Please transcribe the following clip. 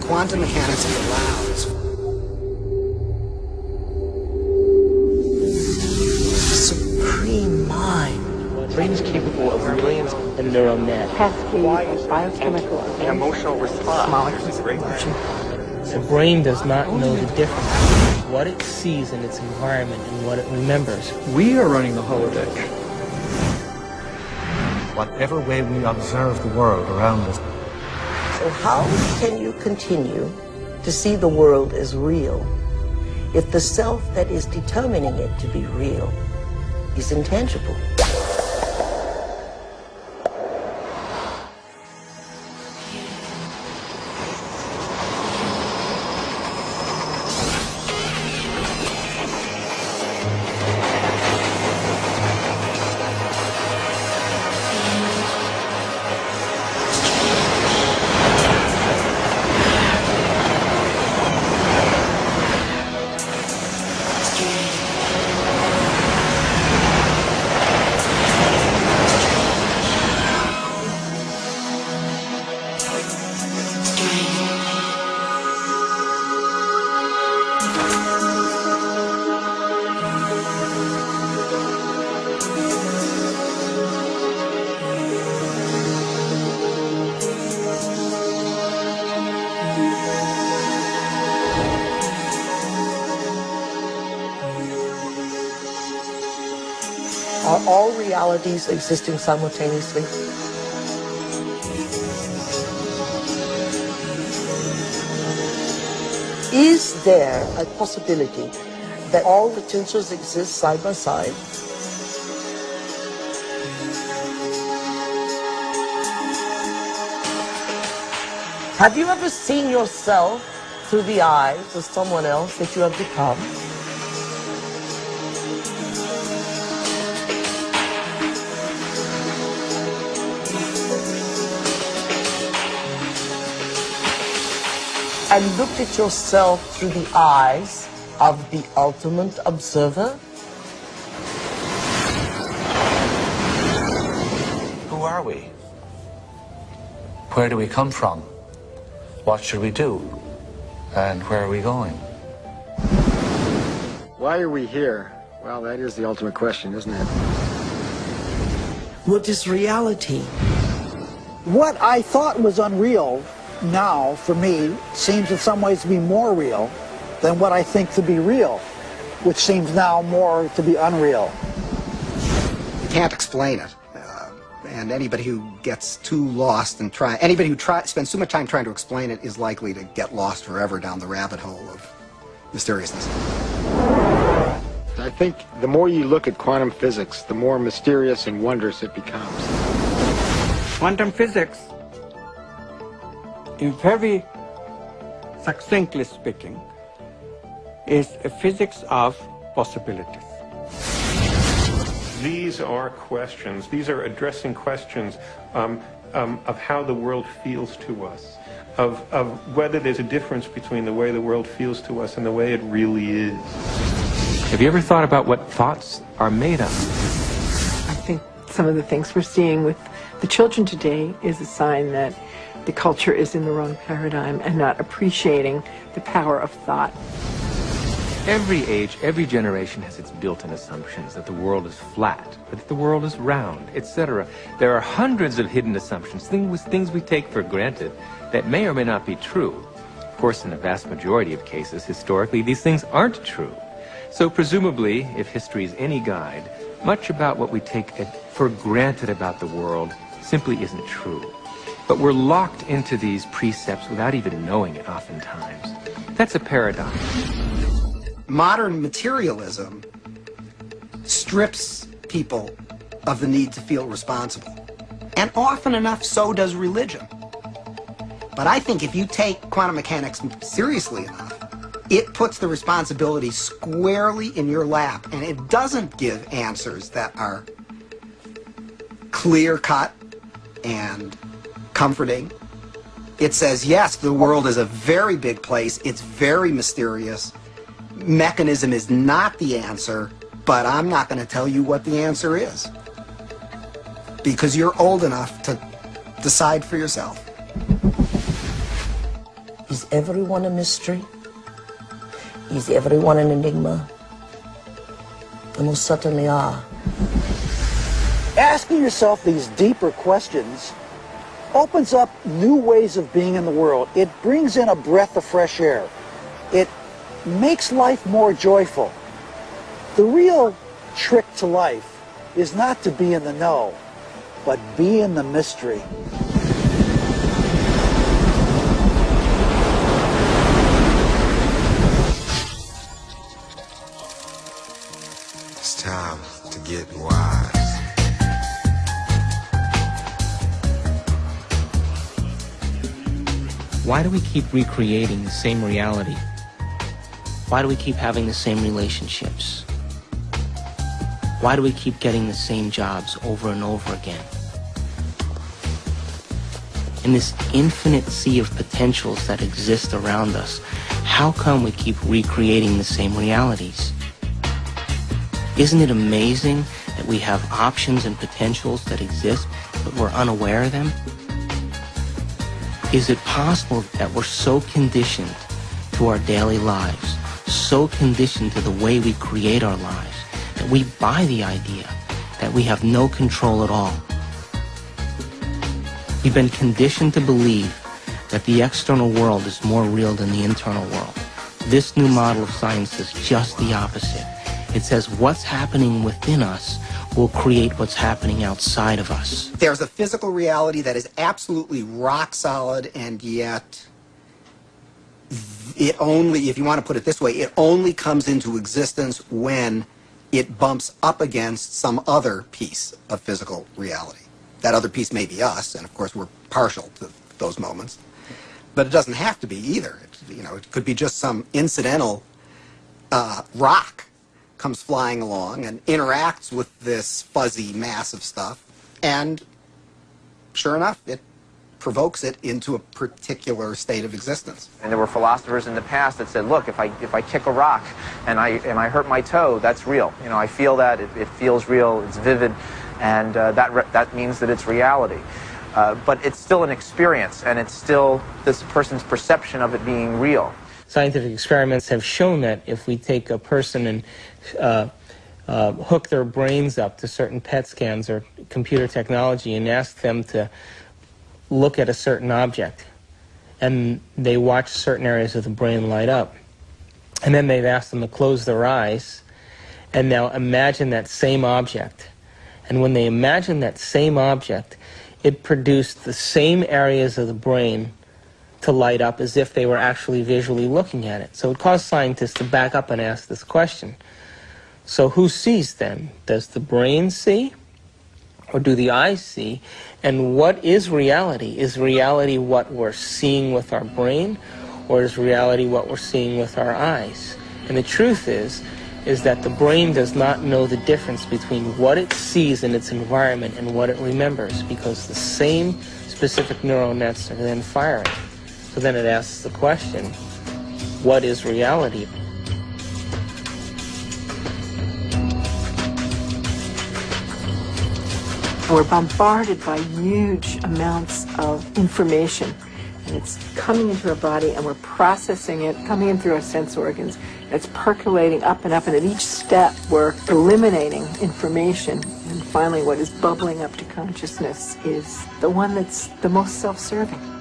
quantum mechanics allows supreme mind. The brain is capable of millions of neural nets. Cascade biochemical An emotional response. molecules. The brain does not know the difference. What it sees in its environment and what it remembers. We are running the holodeck. Whatever way we observe the world around us. So how can you continue to see the world as real if the self that is determining it to be real is intangible? Are all realities existing simultaneously? Is there a possibility that all potentials exist side by side? Have you ever seen yourself through the eyes of someone else that you have become? And looked at yourself through the eyes of the ultimate observer? Who are we? Where do we come from? What should we do? And where are we going? Why are we here? Well, that is the ultimate question, isn't it? What is reality? What I thought was unreal now, for me, seems in some ways to be more real than what I think to be real, which seems now more to be unreal. You can't explain it. And anybody who gets too lost and anybody who spends too much time trying to explain it is likely to get lost forever down the rabbit hole of mysteriousness. I think the more you look at quantum physics, the more mysterious and wondrous it becomes. Quantum physics, in very succinctly speaking, is a physics of possibilities. These are questions. These are addressing questions of how the world feels to us, of whether there's a difference between the way the world feels to us and the way it really is. Have you ever thought about what thoughts are made of? I think some of the things we're seeing with the children today is a sign that the culture is in the wrong paradigm and not appreciating the power of thought. Every age, every generation has its built-in assumptions that the world is flat, that the world is round, etc. There are hundreds of hidden assumptions, things we take for granted that may or may not be true. Of course, in the vast majority of cases, historically, these things aren't true. So presumably, if history is any guide, much about what we take for granted about the world simply isn't true. But we're locked into these precepts without even knowing it oftentimes. That's a paradox. Modern materialism strips people of the need to feel responsible. And often enough, so does religion. But I think if you take quantum mechanics seriously enough, it puts the responsibility squarely in your lap, and it doesn't give answers that are clear-cut and comforting. It says, yes, the world is a very big place, it's very mysterious, mechanism is not the answer, but I'm not going to tell you what the answer is, because you're old enough to decide for yourself. Is everyone a mystery? Is everyone an enigma? They most certainly are. Asking yourself these deeper questions opens up new ways of being in the world. It brings in a breath of fresh air. It makes life more joyful. The real trick to life is not to be in the know, but be in the mystery. It's time to get wise. Why do we keep recreating the same reality? Why do we keep having the same relationships? Why do we keep getting the same jobs over and over again? In this infinite sea of potentials that exist around us, how come we keep recreating the same realities? Isn't it amazing that we have options and potentials that exist, but we're unaware of them? Is it possible that we're so conditioned to our daily lives, so conditioned to the way we create our lives, that we buy the idea that we have no control at all? We've been conditioned to believe that the external world is more real than the internal world. This new model of science is just the opposite. It says what's happening within us will create what's happening outside of us. There's a physical reality that is absolutely rock solid, and yet it only, if you want to put it this way, it only comes into existence when it bumps up against some other piece of physical reality. That other piece may be us, and of course we're partial to those moments. But it doesn't have to be either. It could be just some incidental rock comes flying along and interacts with this fuzzy mass of stuff, and sure enough, it provokes it into a particular state of existence. And there were philosophers in the past that said, look, if I kick a rock and I hurt my toe, that's real. I feel that, it feels real, it's vivid, and that means that it's reality. But it's still an experience, and it's still this person's perception of it being real. Scientific experiments have shown that if we take a person and hook their brains up to certain PET scans or computer technology and ask them to look at a certain object, and they watch certain areas of the brain light up, and then they've asked them to close their eyes and now imagine that same object. And when they imagine that same object, it produced the same areas of the brain to light up as if they were actually visually looking at it. So it caused scientists to back up and ask this question. So who sees then? Does the brain see? Or do the eyes see? And what is reality? Is reality what we're seeing with our brain? Or is reality what we're seeing with our eyes? And the truth is that the brain does not know the difference between what it sees in its environment and what it remembers, because the same specific neural nets are then firing. So then it asks the question, what is reality? We're bombarded by huge amounts of information, and it's coming into our body, and we're processing it, coming in through our sense organs, and it's percolating up, and at each step we're eliminating information, and finally what is bubbling up to consciousness is the one that's the most self-serving.